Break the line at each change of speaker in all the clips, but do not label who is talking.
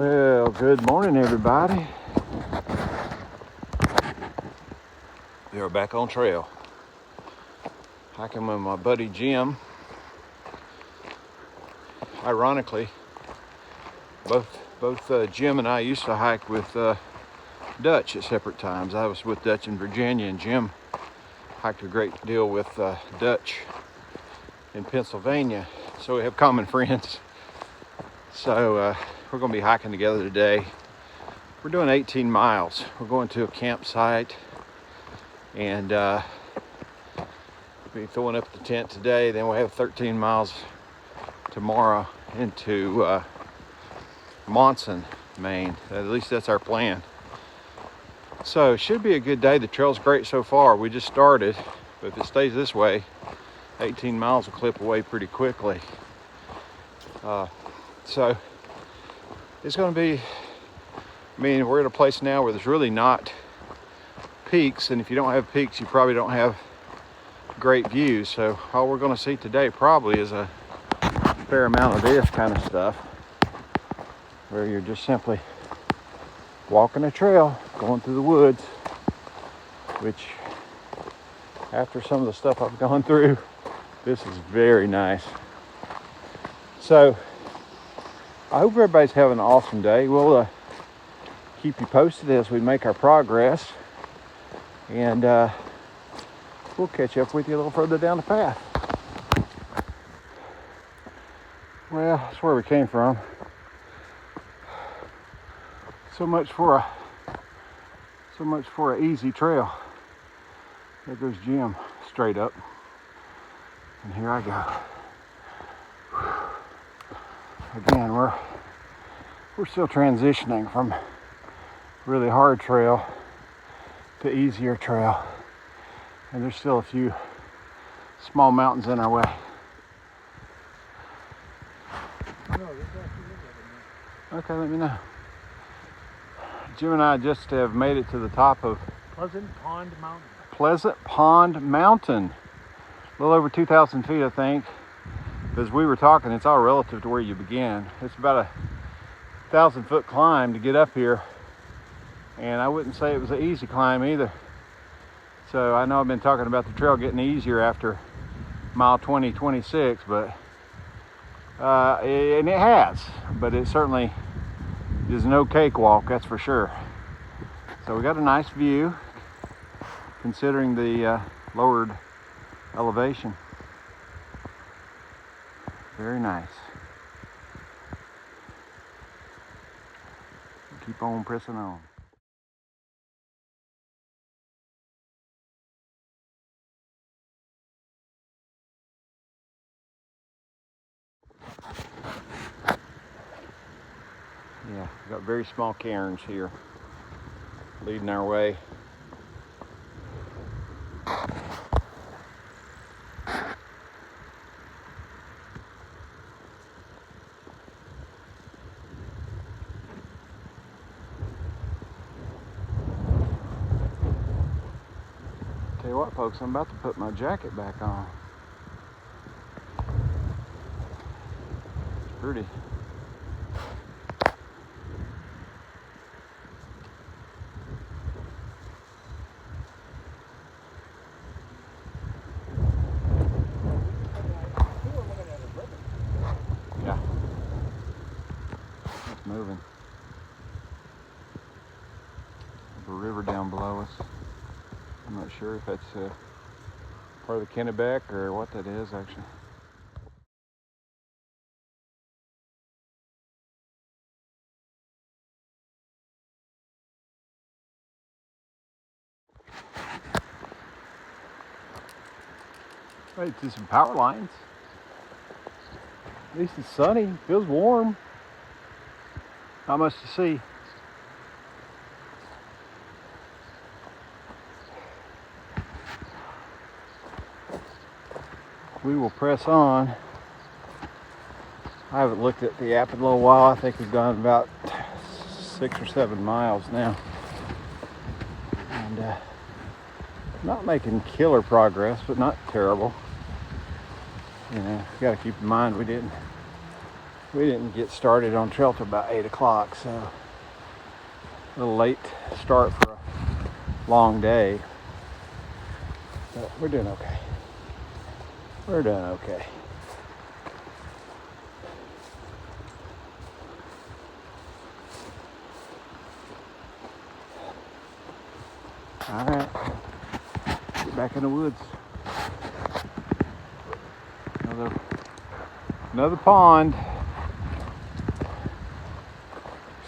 Well, good morning, everybody. We are back on trail. Hiking with my buddy Jim. Ironically, both Jim and I used to hike with Dutch at separate times. I was with Dutch in Virginia, and Jim hiked a great deal with Dutch in Pennsylvania. So we have common friends. So we're going to be hiking together today. We're doing 18 miles. We're going to a campsite and be throwing up the tent today. Then we'll have 13 miles tomorrow into Moxie, Maine. At least that's our plan. So it should be a good day. The trail's great so far. We just started, but if it stays this way, 18 miles will clip away pretty quickly. So it's going to be, we're at a place now where there's really not peaks, and if you don't have peaks, you probably don't have great views. So all we're going to see today probably is a fair amount of this kind of stuff, where you're just simply walking a trail, going through the woods, which after some of the stuff I've gone through, this is very nice. So I hope everybody's having an awesome day. We'll keep you posted as we make our progress, and we'll catch up with you a little further down the path. Well, that's where we came from. So much for an easy trail. There goes Jim, straight up, and here I go. Again, we're still transitioning from really hard trail to easier trail, and there's still a few small mountains in our way. Okay, let me know. Jim and I just have made it to the top of
Pleasant Pond Mountain.
Pleasant Pond Mountain. A little over 2,000 feet, I think. As we were talking, it's all relative to where you begin. It's about 1,000-foot climb to get up here, and I wouldn't say it was an easy climb either. So I know I've been talking about the trail getting easier after mile 20, 26, but and it has, but it certainly is no cakewalk, that's for sure. So we got a nice view considering the lowered elevation. Very nice. Keep on pressing on. Yeah, we've got very small cairns here leading our way. Tell you what, folks, I'm about to put my jacket back on. It's pretty. Yeah. It's moving. There's a river down below us. I'm not sure if that's part of the Kennebec or what that is, actually. Right to some power lines. At least it's sunny, feels warm. Not much to see. We will press on. I haven't looked at the app in a little while. I think we've gone about 6 or 7 miles now. And not making killer progress, but not terrible. You know, you got to keep in mind we didn't We didn't get started on trail till about 8 o'clock, so a little late start for a long day. But we're doing okay. We're doing okay. All right, get back in the woods. Another pond.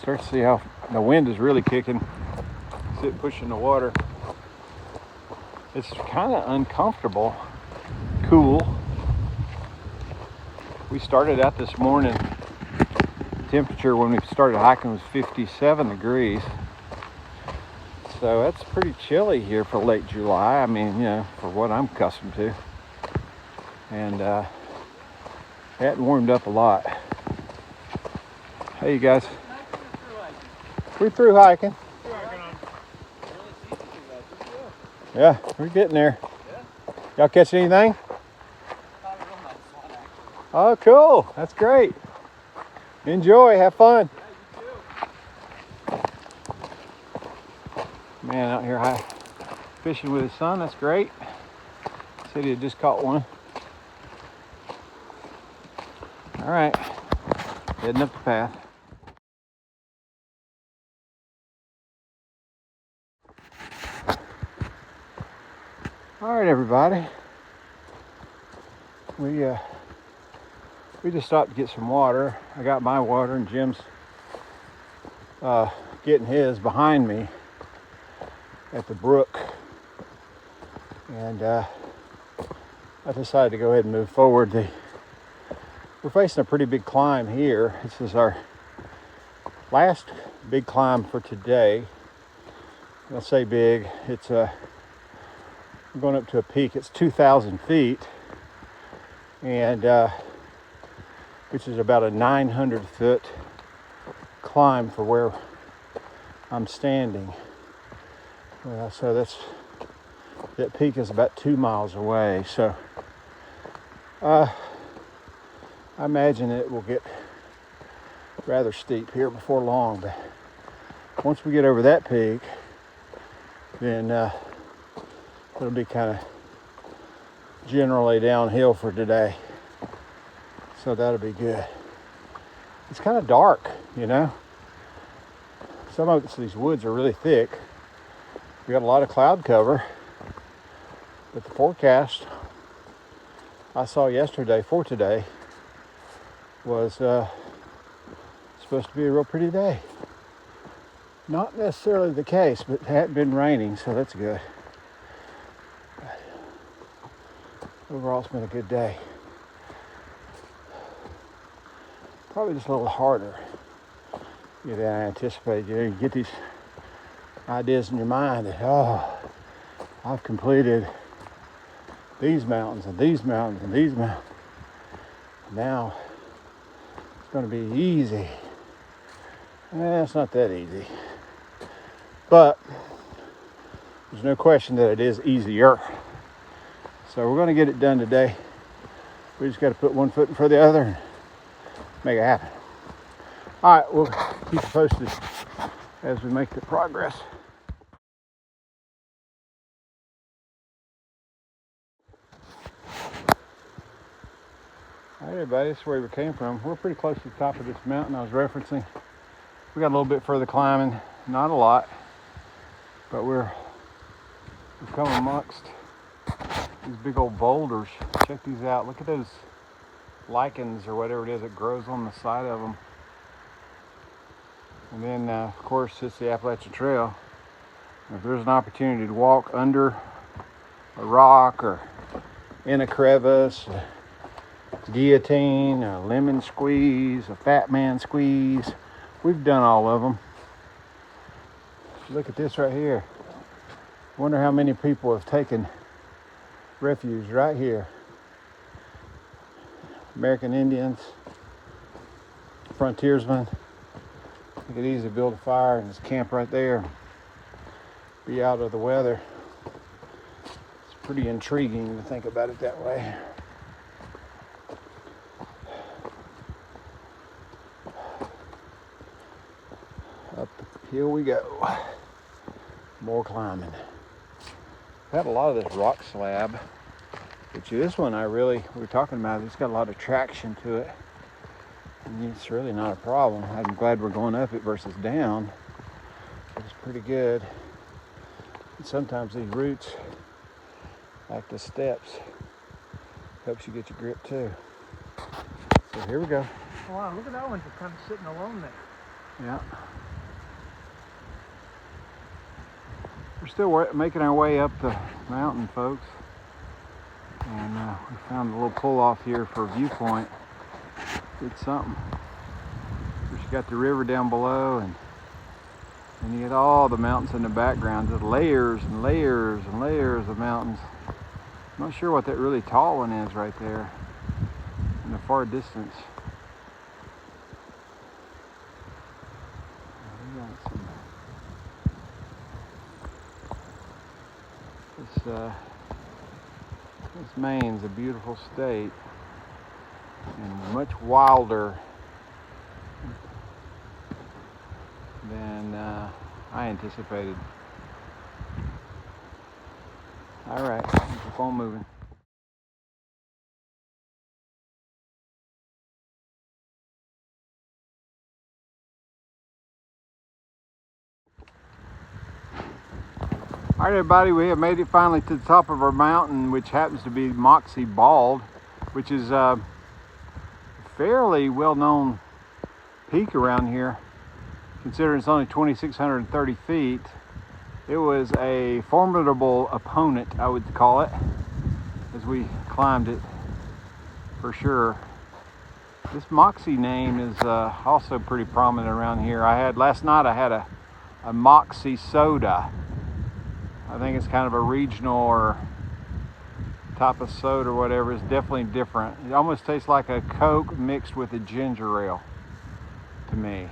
Start to see how the wind is really kicking. See it pushing the water. It's kind of uncomfortable. Cool. We started out this morning. Temperature when we started hiking was 57 degrees. So that's pretty chilly here for late July. I mean, you know, for what I'm accustomed to. And it hadn't warmed up a lot. Hey, you guys. We're through hiking. Yeah, we're getting there. Y'all catch anything? Oh, cool. That's great. Enjoy. Have fun. Man, out here fishing with his son. That's great. Said he had just caught one. All right. Heading up the path. All right, everybody. We just stopped to get some water. I got my water, and Jim's getting his behind me at the brook. And I decided to go ahead and move forward. We're facing a pretty big climb here. This is our last big climb for today. I'll say big. It's we're going up to a peak. It's 2,000 feet, and which is about a 900-foot climb for where I'm standing. So that peak is about 2 miles away. So I imagine it will get rather steep here before long. But once we get over that peak, then it'll be kind of generally downhill for today. So that'll be good. It's kind of dark, you know. Some of these woods are really thick. We got a lot of cloud cover. But the forecast I saw yesterday for today was supposed to be a real pretty day. Not necessarily the case, but it hadn't been raining, so that's good. But overall, it's been a good day. Probably just a little harder than I anticipated. You know, you get these ideas in your mind that, oh, I've completed these mountains and these mountains and these mountains. Now it's going to be easy. It's not that easy. But there's no question that it is easier. So we're going to get it done today. We just got to put one foot in front of the other and make it happen. All right, we'll keep you posted as we make the progress. All right, everybody, this is where we came from. We're pretty close to the top of this mountain I was referencing. We got a little bit further climbing, not a lot, but we've come amongst these big old boulders. Check these out. Look at those lichens or whatever it is that grows on the side of them. And then, of course, it's the Appalachian Trail. If there's an opportunity to walk under a rock or in a crevice, a guillotine, a lemon squeeze, a fat man squeeze, we've done all of them. Look at this right here. Wonder how many people have taken refuge right here. American Indians, frontiersmen. You could easily build a fire and just camp right there. Be out of the weather. It's pretty intriguing to think about it that way. here we go. More climbing. I've had a lot of this rock slab, which this one we were talking about, it's got a lot of traction to it. And it's really not a problem. I'm glad we're going up it versus down. It's pretty good. And sometimes these roots, like the steps, helps you get your grip too. So here we go.
Wow, look at that one just kind of sitting alone there.
Yeah. We're still making our way up the mountain, folks. And we found a little pull off here for a viewpoint. Did something. You got the river down below, and you get all the mountains in the background, just layers and layers and layers of mountains. I'm not sure what that really tall one is right there in the far distance. This Maine's a beautiful state and much wilder than I anticipated. All right, keep on moving. All right, everybody, we have made it finally to the top of our mountain, which happens to be Moxie Bald, which is a fairly well-known peak around here, considering it's only 2,630 feet. It was a formidable opponent, I would call it, as we climbed it, for sure. This Moxie name is also pretty prominent around here. Last night I had a Moxie soda. I think it's kind of a regional or type of soda or whatever. It's definitely different. It almost tastes like a Coke mixed with a ginger ale to me.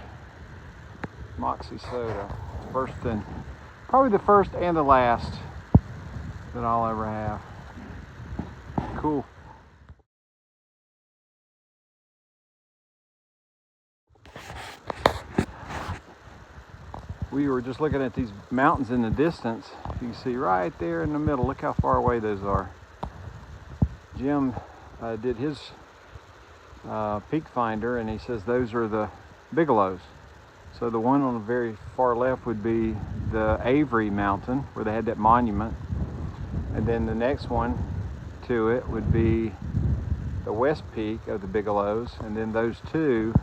Moxie soda. Probably the first and the last that I'll ever have. Cool. We were just looking at these mountains in the distance. You can see right there in the middle. Look how far away those are. Jim did his peak finder, and he says those are the Bigelows. So the one on the very far left would be the Avery Mountain, where they had that monument. And then the next one to it would be the West Peak of the Bigelows. And then those two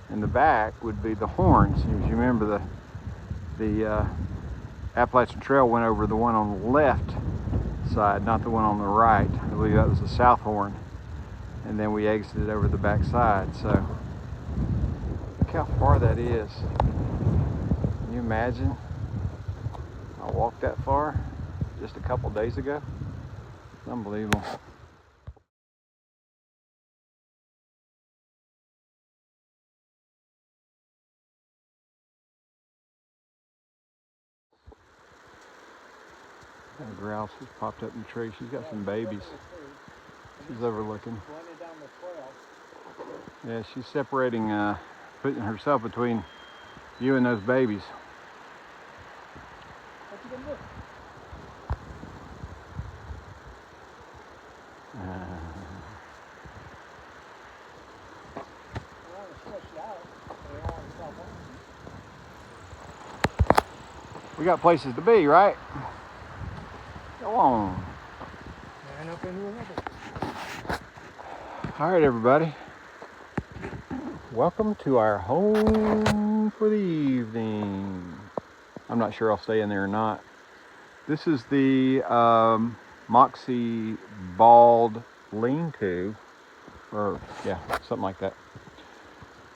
in the back would be the Horns. As you remember, the Appalachian Trail went over the one on the left side, not the one on the right. I believe that was the South Horn. And then we exited over the back side. So look how far that is. Can you imagine? I walked that far just a couple days ago. It's unbelievable. A grouse has popped up in the tree. She's got some babies. She's overlooking. Yeah, she's separating, putting herself between you and those babies. We got places to be, right? Go on. All right, everybody. Welcome to our home for the evening. I'm not sure I'll stay in there or not. This is the Moxie Bald lean-to, or yeah, something like that.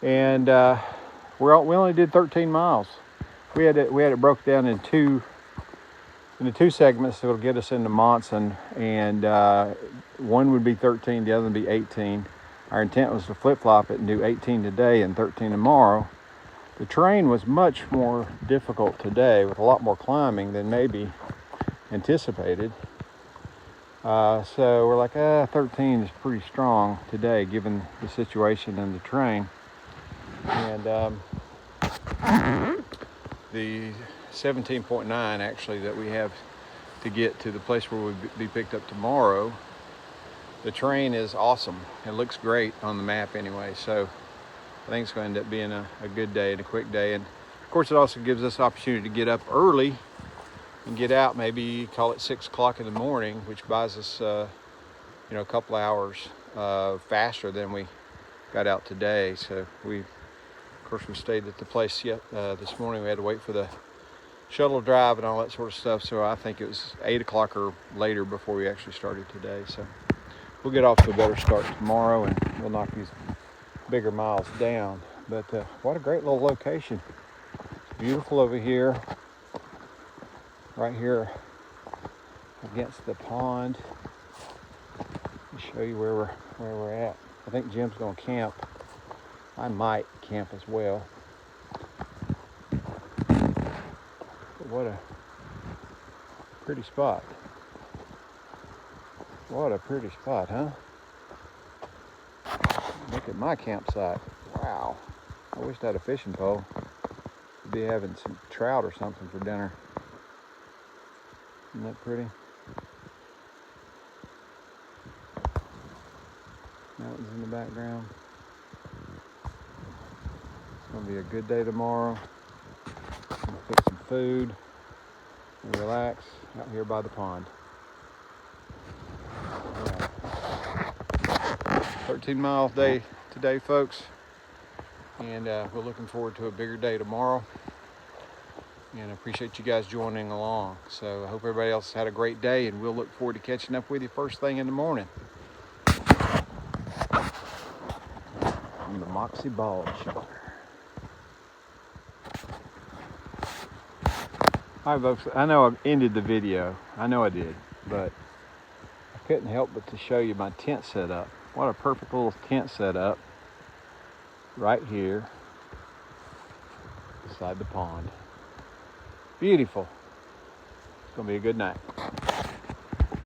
And we only did 13 miles. We had it broke down in two segments that'll get us into Monson, and one would be 13, the other would be 18. Our intent was to flip-flop it and do 18 today and 13 tomorrow. The terrain was much more difficult today with a lot more climbing than maybe anticipated. So we're like, 13 is pretty strong today given the situation and the terrain. And the 17.9 actually that we have to get to the place where we'll be picked up tomorrow. The terrain is awesome. It looks great on the map anyway, so I think it's going to end up being a good day and a quick day. And of course it also gives us opportunity to get up early and get out, maybe call it 6 o'clock in the morning, which buys us you know, a couple hours faster than we got out today. So of course we stayed at the place this morning. We had to wait for the shuttle drive and all that sort of stuff, so I think it was 8 o'clock or later before we actually started today. So we'll get off to a better start tomorrow, and we'll knock these bigger miles down. But what a great little location. It's beautiful over here, right here against the pond. Let me show you where we're at. I think Jim's gonna camp. I might camp as well. But what a pretty spot. What a pretty spot, huh? Look at my campsite. Wow. I wish I had a fishing pole. I'd be having some trout or something for dinner. Isn't that pretty? Mountains in the background. It's gonna be a good day tomorrow. I'm gonna cook some food and relax out here by the pond. 13-mile day today, folks, and we're looking forward to a bigger day tomorrow, and I appreciate you guys joining along. So I hope everybody else had a great day, and we'll look forward to catching up with you first thing in the morning on the Moxie Bald shelter. All right, folks, I know I ended the video. I know I did, but I couldn't help but to show you my tent setup. What a perfect little tent setup right here beside the pond. Beautiful. It's gonna be a good night.